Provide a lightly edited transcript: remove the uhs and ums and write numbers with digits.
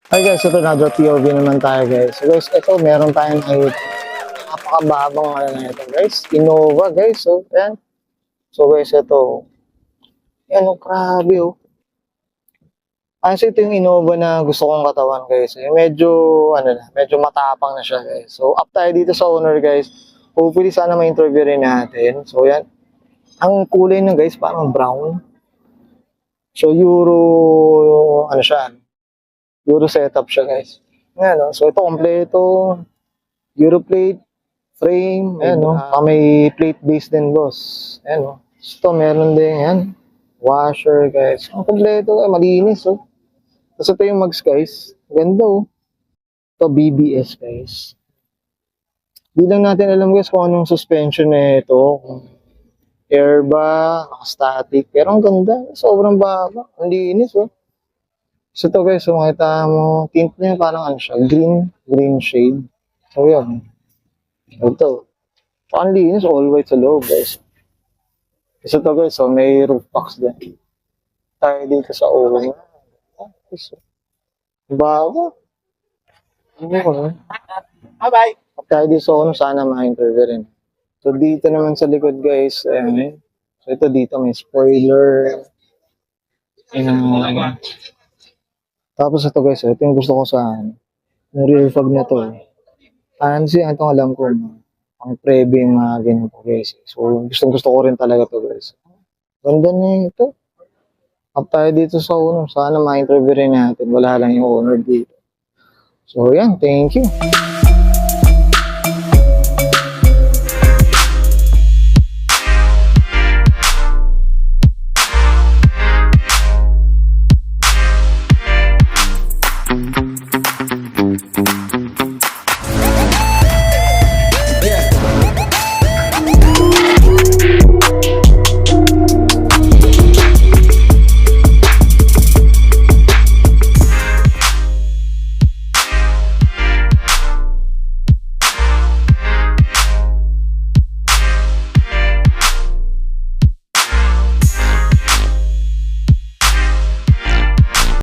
Hi guys, ito another POV naman tayo guys. So guys, ito meron tayong ay napakababang ano na ito guys. Innova guys, so yan. So guys, ito. Yan, oh, grabe oh. Kasi ito yung Innova na gusto kong katawan guys. Eh, medyo, ano na, medyo matapang na siya guys. So up tayo dito sa owner guys. Hopefully sana ma-interview rin natin. So yan. Ang kulay na guys, parang brown. So Euro, ano siya, Euro setup siya guys. Yan, no? So ito kompleto. Euro plate, frame, ayan no. May plate base din boss. Ayan no. Ito meron din yan. Washer guys. Ang kompleto, malinis oh. Tapos ito yung mags guys. Ganda oh. Ito BBS guys. Di lang natin alam guys kung anong suspension na ito. Kung air ba, naka-static. Pero ang ganda. Sobrang baba. Ang linis oh. So ito guys, so makita mo, tint niya parang ano siya, green shade. So yun. Ito. Ang linis, all white sa loob guys. Kasi ito guys, so may roof box din. Tayo dito sa ulo. Bago. Ano ko na? Bye-bye. Tayo dito sa ulo, sana ma-interview rin. So dito naman sa likod guys, eh. So ito dito may spoiler. Tapos ito guys, ito yung gusto ko sa yung rear fog na to. Kasi itong alam ko, ang prebe yung mga ganyan po guys. So gusto ko rin talaga to guys. Ganda na ito. Up tayo dito sa uno. Sana ma-interview rin natin. Wala lang yung owner dito. So yan, thank you.